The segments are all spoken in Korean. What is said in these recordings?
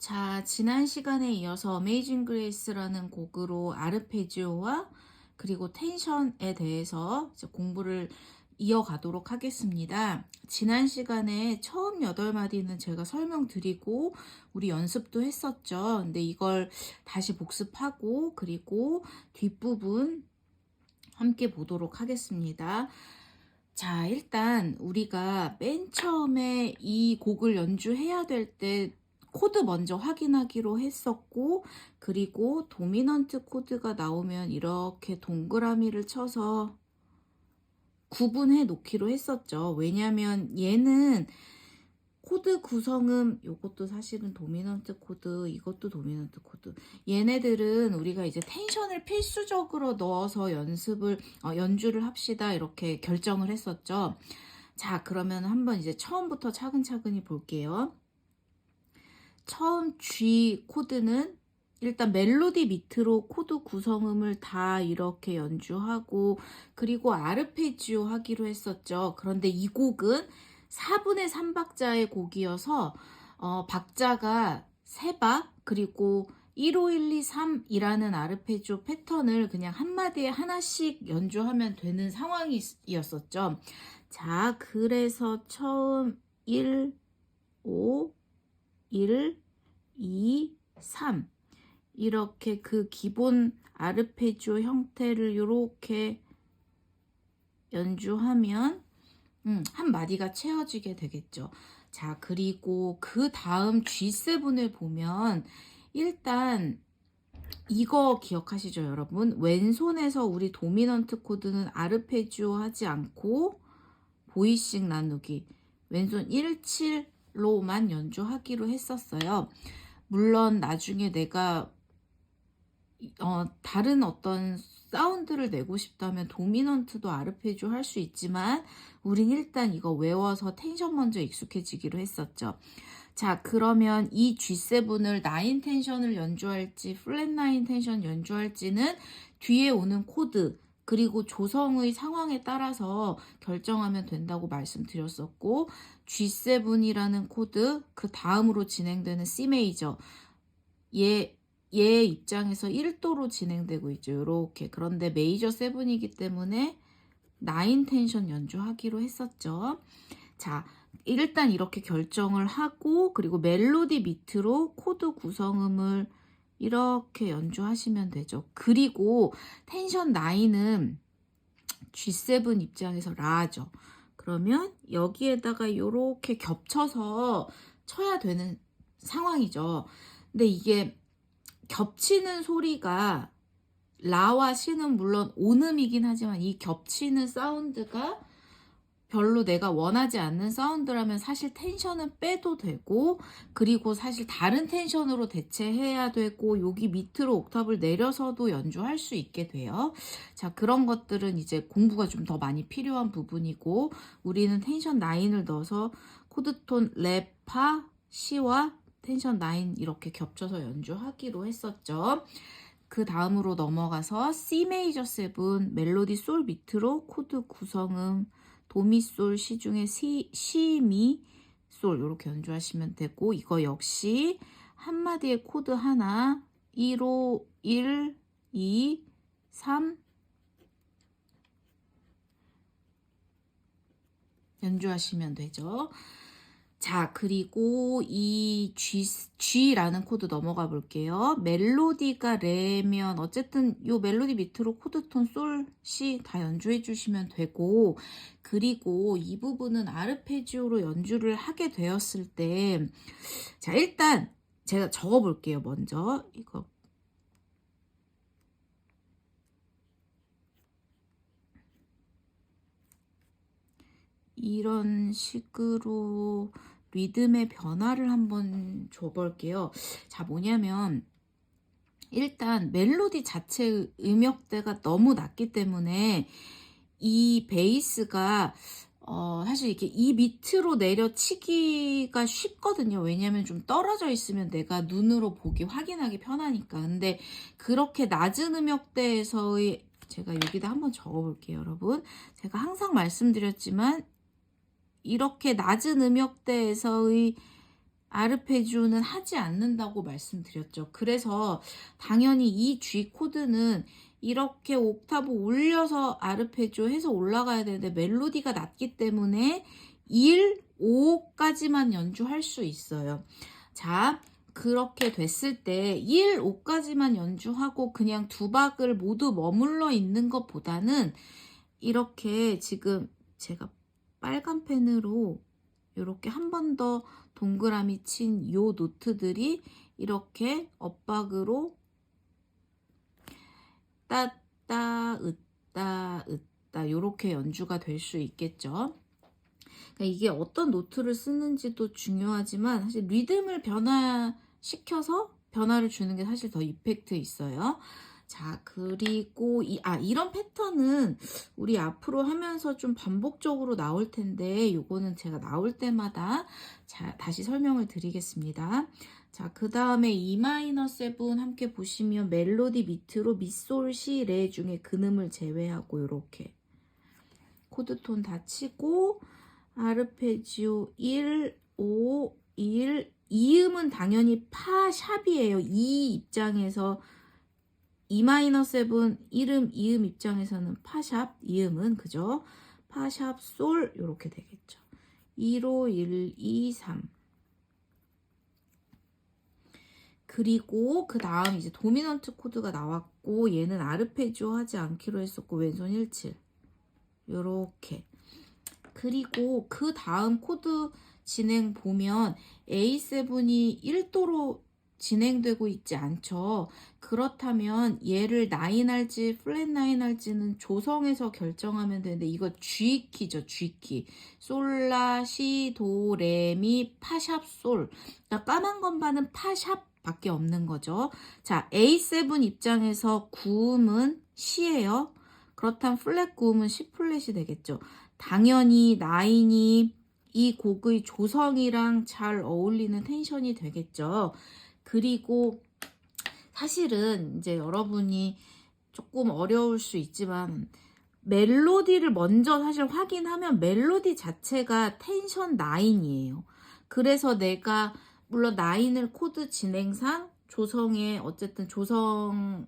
자, 지난 시간에 이어서 어메이징 그레이스라는 곡으로 아르페지오와 그리고 텐션에 대해서 이제 공부를 이어가도록 하겠습니다. 지난 시간에 처음 8마디는 제가 설명드리고 우리 연습도 했었죠. 근데 이걸 다시 복습하고 그리고 뒷부분 함께 보도록 하겠습니다. 자, 일단 우리가 맨 처음에 이 곡을 연주해야 될 때 코드 먼저 확인하기로 했었고, 그리고 도미넌트 코드가 나오면 이렇게 동그라미를 쳐서 구분해 놓기로 했었죠. 왜냐면 얘는 코드 구성은 요것도 사실은 도미넌트 코드, 이것도 도미넌트 코드. 얘네들은 우리가 이제 텐션을 필수적으로 넣어서 연주를 합시다 이렇게 결정을 했었죠. 자, 그러면 한번 이제 처음부터 차근차근히 볼게요. 처음 G 코드는 일단 멜로디 밑으로 코드 구성음을 다 이렇게 연주하고 그리고 아르페지오 하기로 했었죠. 그런데 이 곡은 4분의 3박자의 곡이어서 박자가 3박 그리고 1, 5, 1, 2, 3이라는 아르페지오 패턴을 그냥 한마디에 하나씩 연주하면 되는 상황이었었죠. 자, 그래서 처음 1, 5, 1, 2, 3 이렇게 그 기본 아르페지오 형태를 이렇게 연주하면 한 마디가 채워지게 되겠죠. 자, 그리고 그 다음 G7을 보면 일단 이거 기억하시죠, 여러분? 왼손에서 우리 도미넌트 코드는 아르페지오 하지 않고 보이식 나누기 왼손 1, 7로만 연주하기로 했었어요. 물론 나중에 내가 다른 어떤 사운드를 내고 싶다면 도미넌트도 아르페지오 할 수 있지만 우린 일단 이거 외워서 텐션 먼저 익숙해지기로 했었죠. 자, 그러면 이 G7을 9 텐션을 연주할지 플랫 9 텐션 연주할지는 뒤에 오는 코드 그리고 조성의 상황에 따라서 결정하면 된다고 말씀드렸었고, G7이라는 코드 그 다음으로 진행되는 C 메이저 얘 입장에서 1도로 진행되고 있죠. 이렇게. 그런데 메이저 7이기 때문에 9 텐션 연주하기로 했었죠. 자, 일단 이렇게 결정을 하고 그리고 멜로디 밑으로 코드 구성음을 이렇게 연주하시면 되죠. 그리고 텐션 9은 G7 입장에서 라죠. 그러면 여기에다가 이렇게 겹쳐서 쳐야 되는 상황이죠. 근데 이게 겹치는 소리가 라와 시는 물론 온음이긴 하지만 이 겹치는 사운드가 별로 내가 원하지 않는 사운드라면 사실 텐션은 빼도 되고 그리고 사실 다른 텐션으로 대체해야 되고 여기 밑으로 옥탑을 내려서도 연주할 수 있게 돼요. 자, 그런 것들은 이제 공부가 좀 더 많이 필요한 부분이고 우리는 텐션 9을 넣어서 코드톤 레, 파, 시와 텐션 9 이렇게 겹쳐서 연주하기로 했었죠. 그 다음으로 넘어가서 C 메이저 7 멜로디 솔 밑으로 코드 구성음 도미 솔 시 중에 시 미 솔 이렇게 연주하시면 되고 이거 역시 한마디의 코드 하나 1, 5, 1, 2, 3 연주하시면 되죠. 자, 그리고 이 G라는 코드 넘어가 볼게요. 멜로디가 레면 어쨌든 이 멜로디 밑으로 코드톤 솔, 시 다 연주해 주시면 되고 그리고 이 부분은 아르페지오로 연주를 하게 되었을 때 자, 일단 제가 적어 볼게요. 먼저 이거 이런 식으로 리듬의 변화를 한번 줘볼게요. 자, 뭐냐면 일단 멜로디 자체의 음역대가 너무 낮기 때문에 이 베이스가 사실 이렇게 이 밑으로 내려치기가 쉽거든요. 왜냐면 좀 떨어져 있으면 내가 눈으로 보기 확인하기 편하니까. 근데 그렇게 낮은 음역대에서의 제가 여기다 한번 적어볼게요, 여러분. 제가 항상 말씀드렸지만 이렇게 낮은 음역대에서의 아르페지오는 하지 않는다고 말씀드렸죠. 그래서 당연히 이 G 코드는 이렇게 옥타브 올려서 아르페지오 해서 올라가야 되는데 멜로디가 낮기 때문에 1, 5까지만 연주할 수 있어요. 자, 그렇게 됐을 때 1, 5까지만 연주하고 그냥 두 박을 모두 머물러 있는 것보다는 이렇게 지금 제가 빨간 펜으로 이렇게 한 번 더 동그라미 친 요 노트들이 이렇게 엇박으로 따따 으따 으따 요렇게 연주가 될 수 있겠죠. 그러니까 이게 어떤 노트를 쓰는지도 중요하지만 사실 리듬을 변화시켜서 변화를 주는 게 사실 더 이펙트 있어요. 자, 그리고 이런 패턴은 우리 앞으로 하면서 좀 반복적으로 나올 텐데 요거는 제가 나올 때마다 다시 설명을 드리겠습니다. 자, 그 다음에 E-7 함께 보시면 멜로디 밑으로 미, 솔, 시, 레 중에 근음을 제외하고 요렇게 코드톤 다 치고 아르페지오 1, 5, 1, 이음은 당연히 파 샵이에요. 이 입장에서 E-7 이음 입장에서는 파샵 이음은 그죠? 파샵 솔 요렇게 되겠죠. 1, 5, 1, 2, 3 그리고 그 다음 이제 도미넌트 코드가 나왔고 얘는 아르페지오 하지 않기로 했었고 왼손 1, 7 요렇게 그리고 그 다음 코드 진행 보면 A7이 1도로 진행되고 있지 않죠. 그렇다면 얘를 9 할지 플랫 9 할지는 조성해서 결정하면 되는데 이거 G키죠. G키. 솔라 시 도 레 미 파샵 솔. 그러니까 까만 건반은 파샵 밖에 없는 거죠. 자, A7 입장에서 구음은 C예요. 그렇다면 플랫 구음은 C 플랫이 되겠죠. 당연히 9이 이 곡의 조성이랑 잘 어울리는 텐션이 되겠죠. 그리고 사실은 이제 여러분이 조금 어려울 수 있지만 멜로디를 먼저 사실 확인하면 멜로디 자체가 텐션 9이에요. 그래서 내가 물론 9을 코드 진행상 조성에 어쨌든 조성을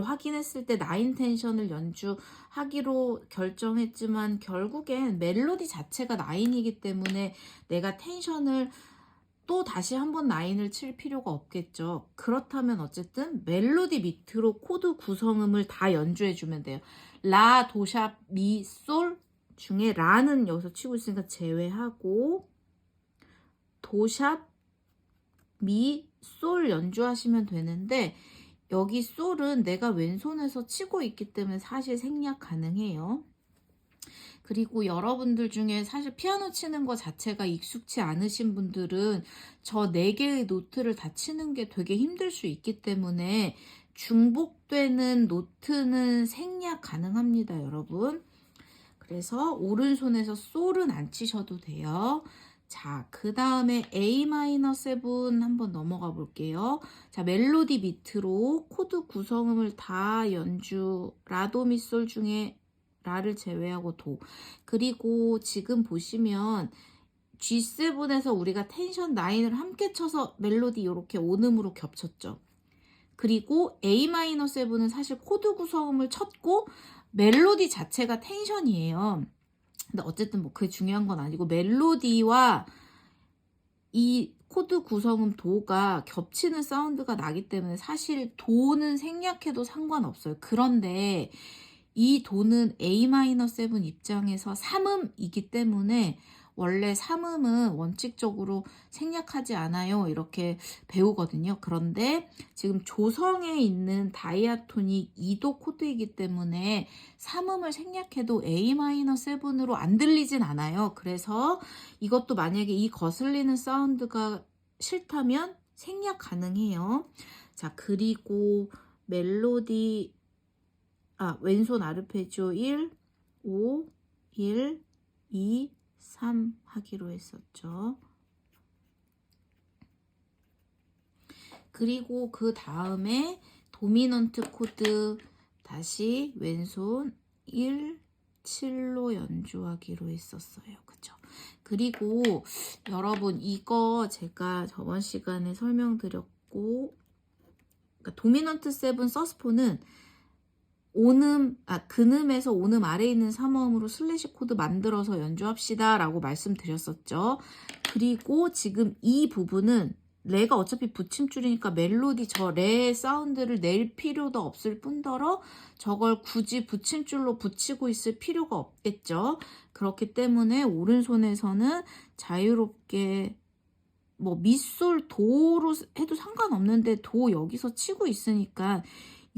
확인했을 때 9 텐션을 연주하기로 결정했지만 결국엔 멜로디 자체가 9이기 때문에 내가 텐션을 또 다시 한번 9을 칠 필요가 없겠죠. 그렇다면 어쨌든 멜로디 밑으로 코드 구성음을 다 연주해 주면 돼요. 라, 도샵, 미, 솔 중에 라는 여기서 치고 있으니까 제외하고 도샵, 미, 솔 연주하시면 되는데 여기 솔은 내가 왼손에서 치고 있기 때문에 사실 생략 가능해요. 그리고 여러분들 중에 사실 피아노 치는 거 자체가 익숙치 않으신 분들은 저 4개의 노트를 다 치는 게 되게 힘들 수 있기 때문에 중복되는 노트는 생략 가능합니다, 여러분. 그래서 오른손에서 솔은 안 치셔도 돼요. 자, 그 다음에 A-7 한번 넘어가 볼게요. 자, 멜로디 밑으로 코드 구성음을 다 연주, 라도 미솔 중에 라를 제외하고 도. 그리고 지금 보시면 G7에서 우리가 텐션 9을 함께 쳐서 멜로디 이렇게 온음으로 겹쳤죠. 그리고 A-7은 사실 코드 구성음을 쳤고 멜로디 자체가 텐션이에요. 근데 어쨌든 뭐 그게 중요한 건 아니고 멜로디와 이 코드 구성음 도가 겹치는 사운드가 나기 때문에 사실 도는 생략해도 상관없어요. 그런데 이 도는 A-7 입장에서 3음이기 때문에 원래 3음은 원칙적으로 생략하지 않아요. 이렇게 배우거든요. 그런데 지금 조성에 있는 다이아토닉 2도 코드이기 때문에 3음을 생략해도 A-7으로 안 들리진 않아요. 그래서 이것도 만약에 이 거슬리는 사운드가 싫다면 생략 가능해요. 자, 그리고 멜로디 왼손 아르페지오 1, 5, 1, 2, 3 하기로 했었죠. 그리고 그 다음에 도미넌트 코드 다시 왼손 1, 7로 연주하기로 했었어요. 그쵸? 그리고 여러분 이거 제가 저번 시간에 설명드렸고, 그러니까 도미넌트 7 서스포는 근음에서 온음 아래에 있는 3어음으로 슬래시 코드 만들어서 연주합시다 라고 말씀드렸었죠. 그리고 지금 이 부분은 레가 어차피 붙임줄이니까 멜로디 저 레 사운드를 낼 필요도 없을 뿐더러 저걸 굳이 붙임줄로 붙이고 있을 필요가 없겠죠. 그렇기 때문에 오른손에서는 자유롭게 뭐 미솔 도로 해도 상관없는데 도 여기서 치고 있으니까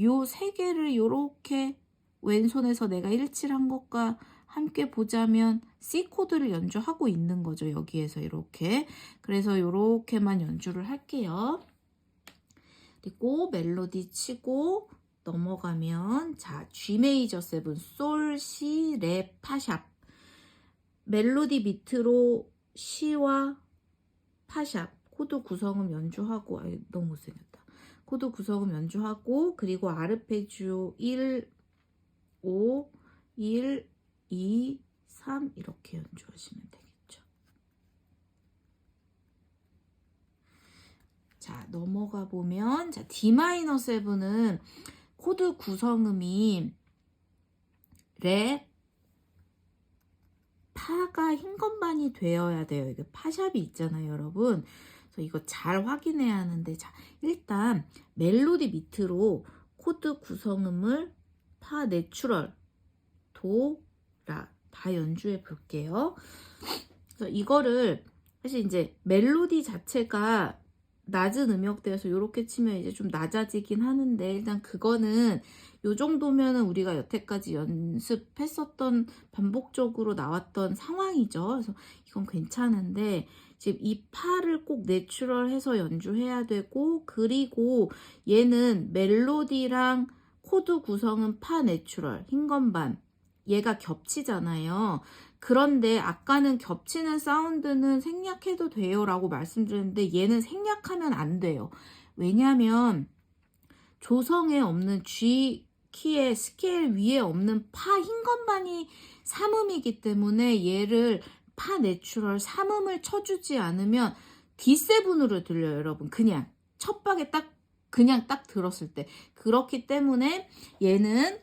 요 세 개를 요렇게 왼손에서 내가 일칠한 것과 함께 보자면 C 코드를 연주하고 있는 거죠. 여기에서 이렇게. 그래서 요렇게만 연주를 할게요. 그리고 멜로디 치고 넘어가면 자, G 메이저 7, 솔, 시, 레, 파샵. 멜로디 밑으로 시와 파샵, 코드 구성음 연주하고, 너무 못생겼다. 코드 구성음 연주하고, 그리고 아르페지오 1, 5, 1, 2, 3 이렇게 연주하시면 되겠죠. 자, 넘어가 보면 자, D-7은 코드 구성음이 레, 파가 흰 건반이 되어야 돼요. 이게 파샵이 있잖아요, 여러분. 그래서 이거 잘 확인해야 하는데, 자, 일단 멜로디 밑으로 코드 구성음을 파, 내추럴, 도, 라 다 연주해 볼게요. 그래서 이거를 사실 이제 멜로디 자체가 낮은 음역대에서 이렇게 치면 이제 좀 낮아지긴 하는데, 일단 그거는 요 정도면은 우리가 여태까지 연습했었던 반복적으로 나왔던 상황이죠. 그래서 이건 괜찮은데 지금 이 파를 꼭 내추럴해서 연주해야 되고, 그리고 얘는 멜로디랑 코드 구성은 파 내추럴, 흰 건반 얘가 겹치잖아요. 그런데 아까는 겹치는 사운드는 생략해도 돼요 라고 말씀드렸는데 얘는 생략하면 안 돼요. 왜냐하면 조성에 없는 G 키의 스케일 위에 없는 파 흰 건반이 3음이기 때문에 얘를 파 내추럴 3음을 쳐주지 않으면 D7으로 들려요, 여러분. 그냥 첫 박에 그냥 딱 들었을 때. 그렇기 때문에 얘는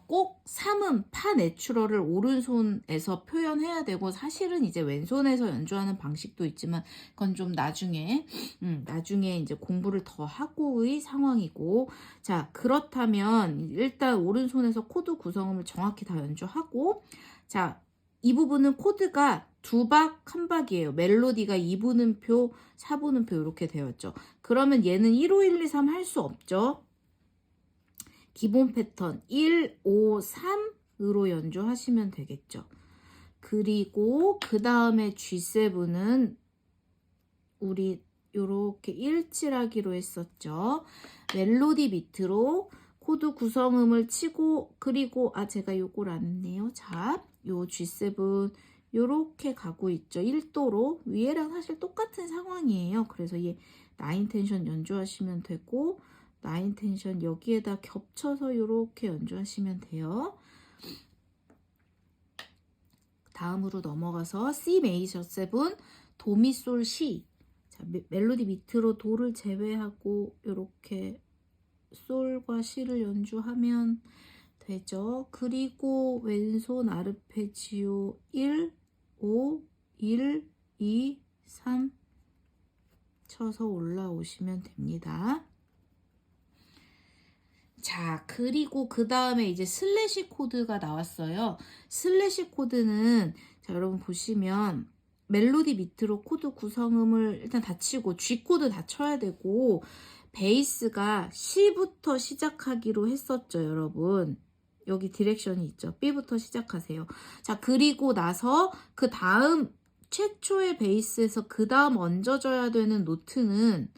꼭 3음 파 내추럴을 오른손에서 표현해야 되고, 사실은 이제 왼손에서 연주하는 방식도 있지만 그건 좀 나중에 이제 공부를 더 하고의 상황이고, 자, 그렇다면 일단 오른손에서 코드 구성음을 정확히 다 연주하고, 자, 이 부분은 코드가 2박 1박이에요. 멜로디가 2분음표, 4분음표 이렇게 되었죠. 그러면 얘는 1, 5, 1, 2, 3 할 수 없죠. 기본 패턴 1, 5, 3으로 연주하시면 되겠죠. 그리고 그 다음에 G7은 우리 요렇게 일칠하기로 했었죠. 멜로디 밑으로 코드 구성음을 치고, 그리고 제가 요걸 안 했네요. 자, 요 G7 요렇게 가고 있죠. 1도로 위에랑 사실 똑같은 상황이에요. 그래서 얘 9 텐션 연주하시면 되고, 9 텐션 여기에다 겹쳐서 이렇게 연주하시면 돼요. 다음으로 넘어가서 C 메이저 7, 도미 솔 시. 자, 멜로디 밑으로 도를 제외하고 이렇게 솔과 시를 연주하면 되죠. 그리고 왼손 아르페지오 1, 5, 1, 2, 3 쳐서 올라오시면 됩니다. 자, 그리고 그 다음에 이제 슬래시 코드가 나왔어요. 슬래시 코드는 자, 여러분 보시면 멜로디 밑으로 코드 구성음을 일단 다 치고 G 코드 다 쳐야 되고, 베이스가 C부터 시작하기로 했었죠, 여러분. 여기 디렉션이 있죠. B부터 시작하세요. 자, 그리고 나서 그 다음 최초의 베이스에서 그 다음 얹어져야 되는 노트는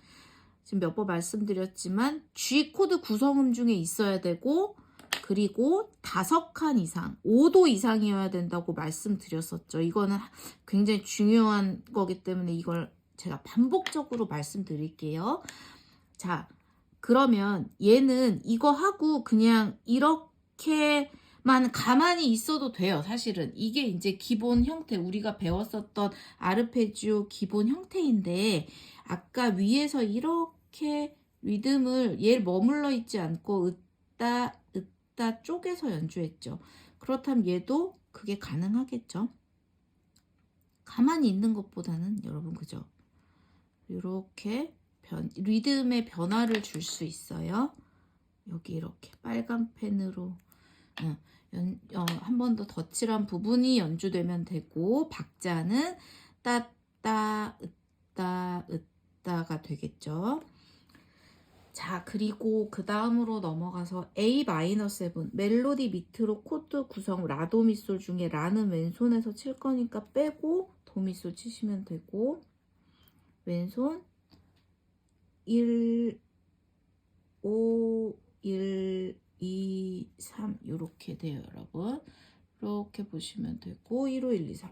지금 몇 번 말씀드렸지만 G 코드 구성음 중에 있어야 되고, 그리고 5칸 이상, 5도 이상이어야 된다고 말씀드렸었죠. 이거는 굉장히 중요한 거기 때문에 이걸 제가 반복적으로 말씀드릴게요. 자, 그러면 얘는 이거 하고 그냥 이렇게만 가만히 있어도 돼요. 사실은 이게 이제 기본 형태, 우리가 배웠었던 아르페지오 기본 형태인데, 아까 위에서 이렇게 리듬을 얘 머물러 있지 않고 으따 으따 쪼개서 연주했죠. 그렇다면 얘도 그게 가능하겠죠. 가만히 있는 것보다는, 여러분, 그죠? 이렇게 리듬의 변화를 줄 수 있어요. 여기 이렇게 빨간 펜으로 한 번 더 덧칠한 부분이 연주되면 되고, 박자는 따따 으따 으따가 되겠죠. 자, 그리고 그 다음으로 넘어가서 A-7 멜로디 밑으로 코드 구성 라도미솔 중에 라는 왼손에서 칠 거니까 빼고 도미솔 치시면 되고, 왼손 1, 5, 1, 2, 3 이렇게 돼요, 여러분. 이렇게 보시면 되고 1, 5, 1, 2, 3.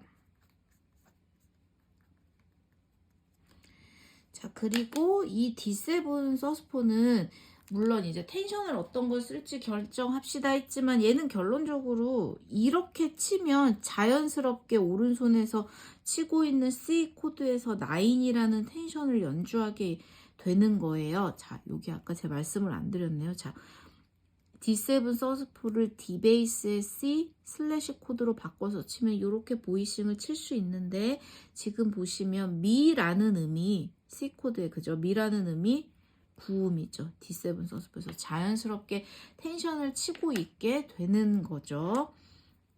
자, 그리고 이 D7 서스포는 물론 이제 텐션을 어떤 걸 쓸지 결정합시다 했지만, 얘는 결론적으로 이렇게 치면 자연스럽게 오른손에서 치고 있는 C 코드에서 9이라는 텐션을 연주하게 되는 거예요. 자, 여기 아까 제 말씀을 안 드렸네요. 자, D7 서스포를 D 베이스의 C 슬래시 코드로 바꿔서 치면 이렇게 보이싱을 칠 수 있는데, 지금 보시면 미라는 음이 C 코드에, 그죠? 미라는 음이 구음이죠. D7 서스포에서 자연스럽게 텐션을 치고 있게 되는 거죠.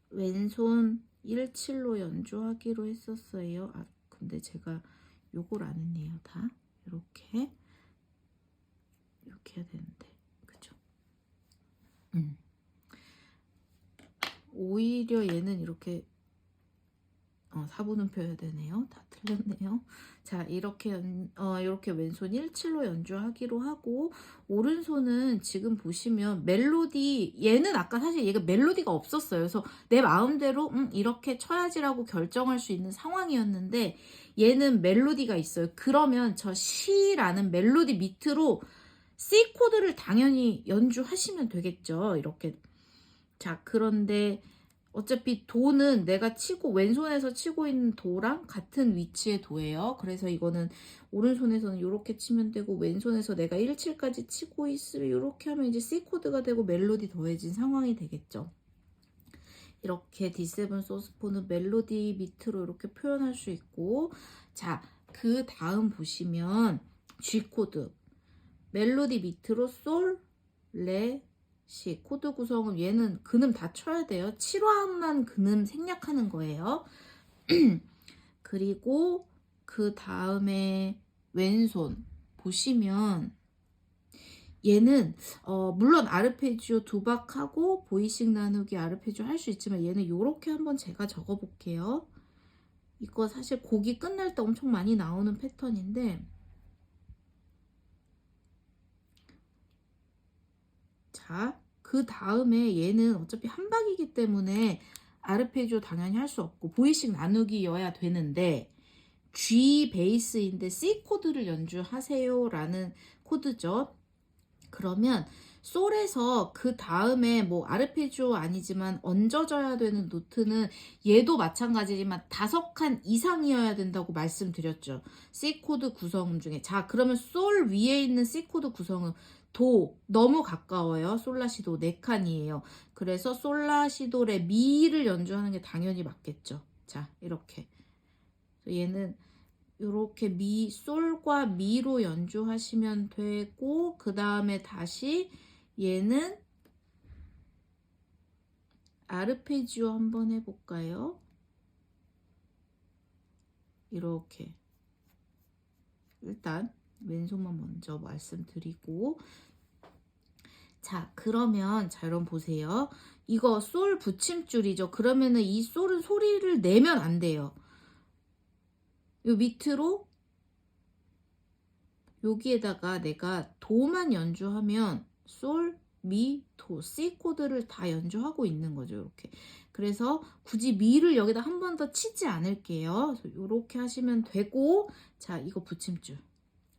왼손 1,7로 연주하기로 했었어요. 아, 근데 제가 요걸 안 했네요. 다 이렇게 해야 되는데, 그죠? 오히려 얘는 이렇게 4분음표 해야 되네요. 다 틀렸네요. 자, 이렇게 이렇게 왼손 1,7로 연주하기로 하고, 오른손은 지금 보시면 멜로디, 얘는 아까 사실 얘가 멜로디가 없었어요. 그래서 내 마음대로 이렇게 쳐야지라고 결정할 수 있는 상황이었는데, 얘는 멜로디가 있어요. 그러면 저 C라는 멜로디 밑으로 C 코드를 당연히 연주하시면 되겠죠. 이렇게. 자, 그런데 어차피 도는 내가 치고 왼손에서 치고 있는 도랑 같은 위치의 도예요. 그래서 이거는 오른손에서는 이렇게 치면 되고, 왼손에서 내가 1,7까지 치고 있으면 이렇게 하면 이제 C 코드가 되고 멜로디 더해진 상황이 되겠죠. 이렇게 D7 소스포는 멜로디 밑으로 이렇게 표현할 수 있고, 자, 그 다음 보시면 G 코드 멜로디 밑으로 솔, 레, 시 코드 구성은 얘는 근음 다 쳐야 돼요. 7화음만 근음 생략하는 거예요. 그리고 그 다음에 왼손 보시면 얘는 물론 아르페지오 두박하고 보이식 나누기 아르페지오 할 수 있지만, 얘는 이렇게 한번 제가 적어 볼게요. 이거 사실 곡이 끝날 때 엄청 많이 나오는 패턴인데, 자, 그 다음에 얘는 어차피 한박이기 때문에 아르페지오 당연히 할 수 없고 보이식 나누기여야 되는데, G 베이스인데 C 코드를 연주하세요 라는 코드죠. 그러면 솔에서 그 다음에 뭐 아르페지오 아니지만 얹어져야 되는 노트는 얘도 마찬가지지만 5칸 이상이어야 된다고 말씀드렸죠. C 코드 구성음 중에. 자, 그러면 솔 위에 있는 C 코드 구성음 도 너무 가까워요. 솔라시도 4칸이에요. 그래서 솔라시도 레 미를 연주하는 게 당연히 맞겠죠. 자, 이렇게 얘는 이렇게 미, 솔과 미로 연주하시면 되고, 그 다음에 다시 얘는 아르페지오 한번 해볼까요? 이렇게 일단 왼손만 먼저 말씀드리고, 자, 그러면 자, 여러분 보세요. 이거 솔 붙임줄이죠. 그러면은 이 솔은 소리를 내면 안 돼요. 요 밑으로 여기에다가 내가 도만 연주하면 솔, 미, 도, C 코드를 다 연주하고 있는 거죠. 이렇게. 그래서 굳이 미를 여기다 한 번 더 치지 않을게요. 이렇게 하시면 되고, 자, 이거 붙임줄.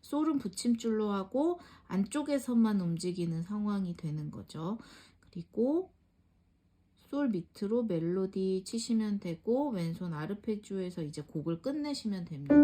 솔은 붙임줄로 하고 안쪽에서만 움직이는 상황이 되는 거죠. 그리고 솔 밑으로 멜로디 치시면 되고 왼손 아르페지오에서 이제 곡을 끝내시면 됩니다.